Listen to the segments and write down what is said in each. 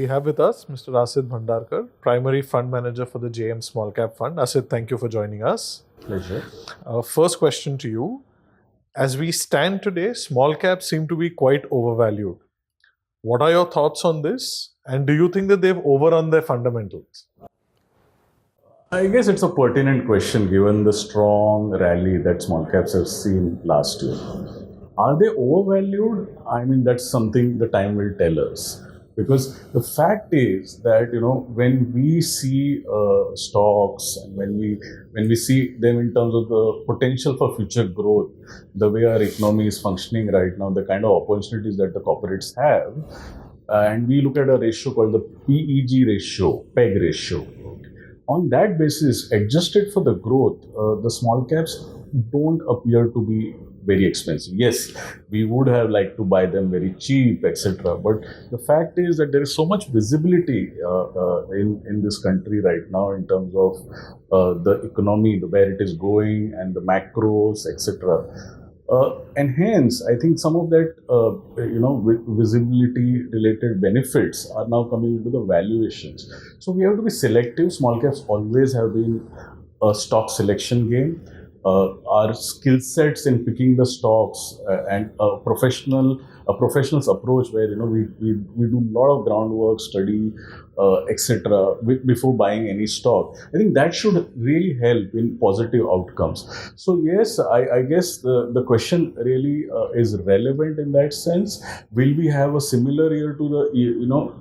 We have with us Mr. Asit Bhandarkar, Primary Fund Manager for the JM Small Cap Fund. Asit, thank you for joining us. Pleasure. First question to you. As we stand today, small caps seem to be quite overvalued. What are your thoughts on this? And do you think that they've overrun their fundamentals? I guess it's a pertinent question given the strong rally that small caps have seen last year. Are they overvalued? I mean, that's something the time will tell us. Because the fact is that when we see stocks and when we see them in terms of the potential for future growth, the way our economy is functioning right now, the kind of opportunities that the corporates have, and we look at a ratio called the PEG ratio, PEG ratio. On that basis, adjusted for the growth, the small caps don't appear to be very expensive. Yes, we would have liked to buy them very cheap, etc. But the fact is that there is so much visibility in this country right now in terms of the economy, where it is going, and the macros, etc. And hence, I think some of that, visibility-related benefits are now coming into the valuations. So we have to be selective. Small caps always have been a stock selection game. Our skill sets in picking the stocks and a professional's approach, where we do a lot of groundwork, study, etc. before buying any stock. I think that should really help in positive outcomes. So yes, I guess the question really is relevant in that sense. Will we have a similar year to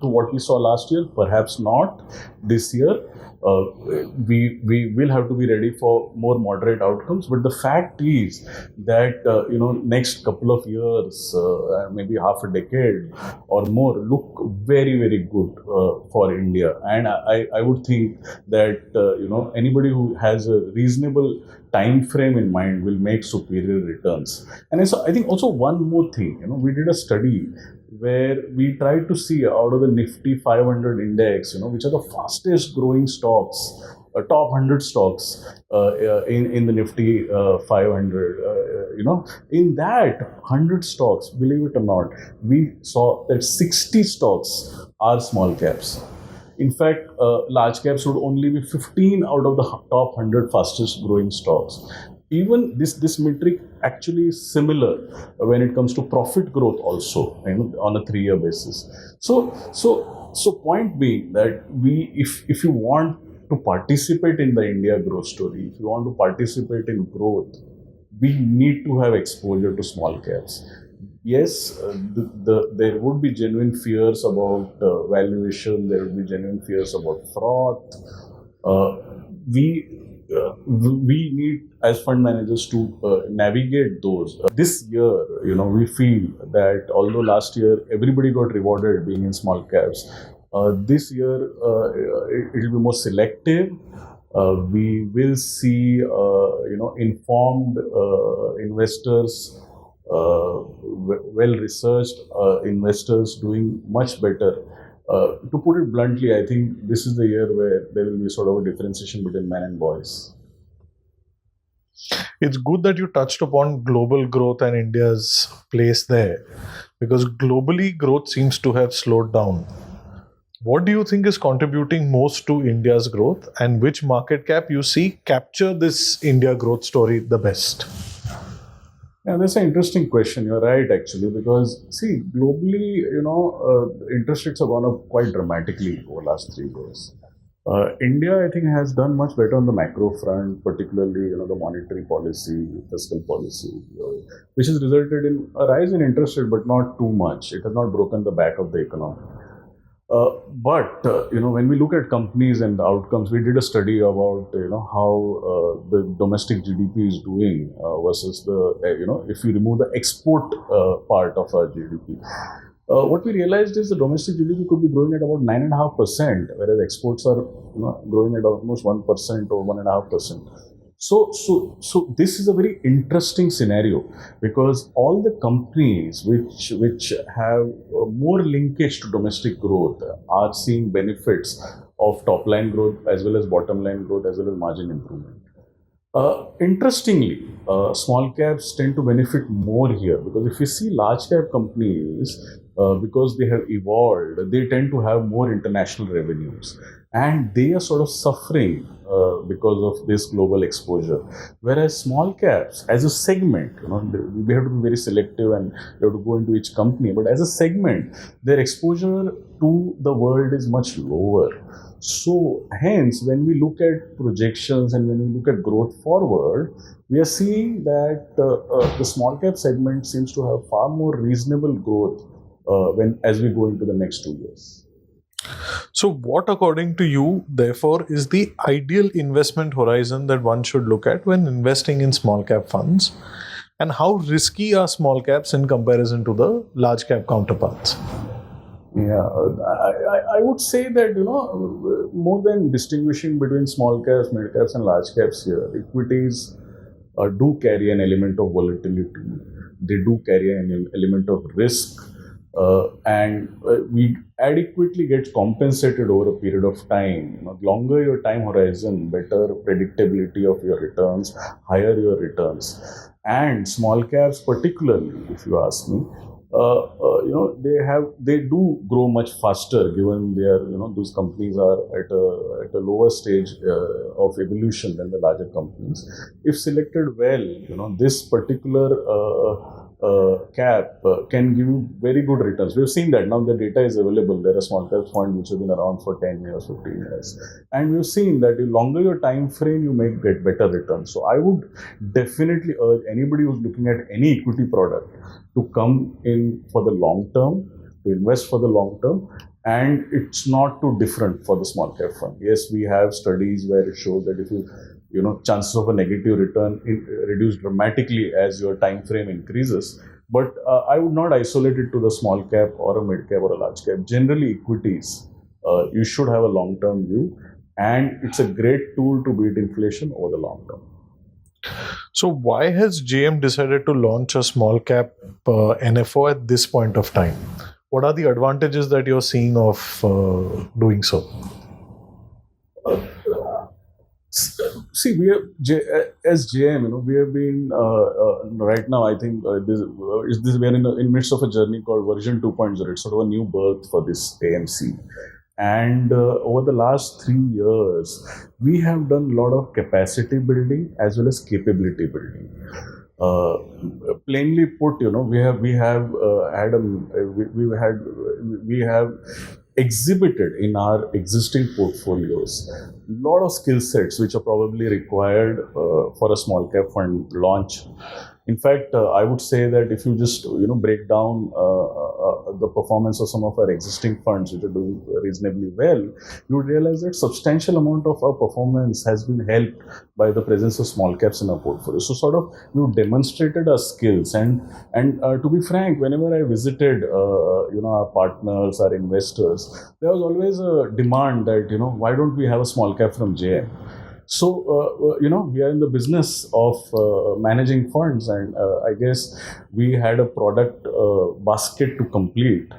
to what we saw last year? Perhaps not this year. We will have to be ready for more moderate outcomes. But the fact is that next couple of years, maybe half a decade or more, look very, very good for India. And I would think that anybody who has a reasonable time frame in mind will make superior returns. And so I think also one more thing, we did a study where we tried to see out of the Nifty 500 index, which are the fastest growing stocks, top 100 stocks in the Nifty 500. In that 100 stocks, believe it or not, we saw that 60 stocks are small caps. In fact, large caps would only be 15 out of the top 100 fastest growing stocks. Even this metric actually is similar when it comes to profit growth also, on a 3-year basis. So point being that if you want to participate in the India growth story, if you want to participate in growth, we need to have exposure to small caps. Yes, there would be genuine fears about valuation. There would be genuine fears about fraud. We need, as fund managers, to navigate those. This year, we feel that although last year everybody got rewarded being in small caps, this year it will be more selective. We will see, informed investors, well-researched investors doing much better. To put it bluntly, I think this is the year where there will be sort of a differentiation between men and boys. It's good that you touched upon global growth and India's place there, because globally growth seems to have slowed down. What do you think is contributing most to India's growth, and which market cap you see capture this India growth story the best? Yeah, that's an interesting question. You're right, actually, because see, globally, interest rates have gone up quite dramatically over the last 3 years. India, I think, has done much better on the macro front, particularly, the monetary policy, fiscal policy, which has resulted in a rise in interest rate, but not too much. It has not broken the back of the economy. But when we look at companies and the outcomes, we did a study about how the domestic GDP is doing versus the if you remove the export part of our GDP. What we realized is the domestic GDP could be growing at about 9.5%, whereas exports are growing at almost 1% or 1.5%. So this is a very interesting scenario, because all the companies which have more linkage to domestic growth are seeing benefits of top line growth as well as bottom line growth as well as margin improvement. Interestingly, small caps tend to benefit more here, because if you see large cap companies, because they have evolved, they tend to have more international revenues, and they are sort of suffering because of this global exposure. Whereas small caps, as a segment, we have to be very selective and we have to go into each company. But as a segment, their exposure to the world is much lower. So, hence, when we look at projections and when we look at growth forward, we are seeing that the small cap segment seems to have far more reasonable growth when as we go into the next 2 years. So, what, according to you, therefore, is the ideal investment horizon that one should look at when investing in small cap funds? And how risky are small caps in comparison to the large cap counterparts? Yeah, I would say that, more than distinguishing between small caps, mid caps, and large caps here, equities do carry an element of volatility. They do carry an element of risk. And we adequately get compensated over a period of time. Longer your time horizon, better predictability of your returns, higher your returns. And small caps, particularly, if you ask me, they do grow much faster, given their those companies are at a lower stage of evolution than the larger companies. If selected well, this particular cap can give you very good returns. We've seen that now the data is available. There are small cap funds which have been around for 10 years, 15 years. And we've seen that the longer your time frame, you may get better returns. So I would definitely urge anybody who's looking at any equity product to come in for the long term, to invest for the long term. And it's not too different for the small cap fund. Yes, we have studies where it shows that if chances of a negative return reduce dramatically as your time frame increases. But I would not isolate it to the small cap or a mid cap or a large cap. Generally, equities, you should have a long-term view, and it's a great tool to beat inflation over the long term. So, why has JM decided to launch a small cap NFO at this point of time? What are the advantages that you're seeing of doing so? See, we have as JM, we have been right now. I think we are in the midst of a journey called version 2.0. It's sort of a new birth for this AMC. And over the last 3 years, we have done a lot of capacity building as well as capability building. Plainly put, we have exhibited in our existing portfolios a lot of skill sets which are probably required for a small cap fund launch. In fact, I would say that if you just break down the performance of some of our existing funds which are doing reasonably well, you would realize that substantial amount of our performance has been helped by the presence of small caps in our portfolio. So sort of we've demonstrated our skills, and to be frank, whenever I visited our partners, our investors, there was always a demand that why don't we have a small cap from JM? So, we are in the business of managing funds, and I guess we had a product basket to complete.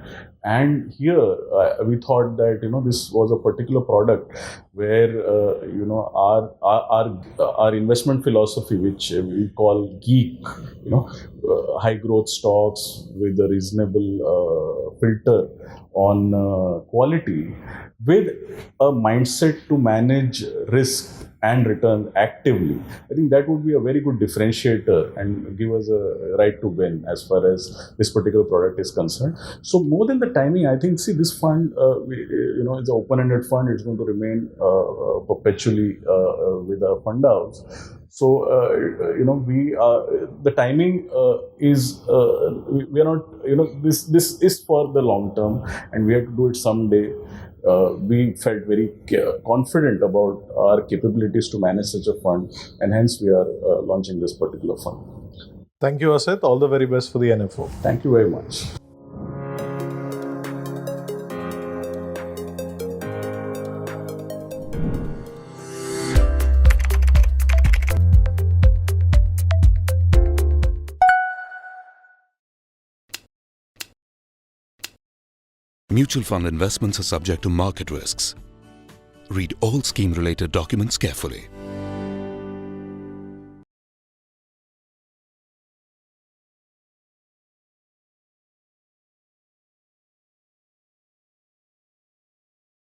And here we thought that this was a particular product where our investment philosophy, which we call geek, high growth stocks with a reasonable filter on quality, with a mindset to manage risk and return actively. I think that would be a very good differentiator and give us a right to win as far as this particular product is concerned. So more than the timing, I think, this fund, it's an open-ended fund. It's going to remain perpetually with our fund house. So, the timing is, we are not, this is for the long term, and we have to do it someday. We felt very confident about our capabilities to manage such a fund, and hence we are launching this particular fund. Thank you, Asit. All the very best for the NFO. Thank you very much. Mutual fund investments are subject to market risks. Read all scheme-related documents carefully.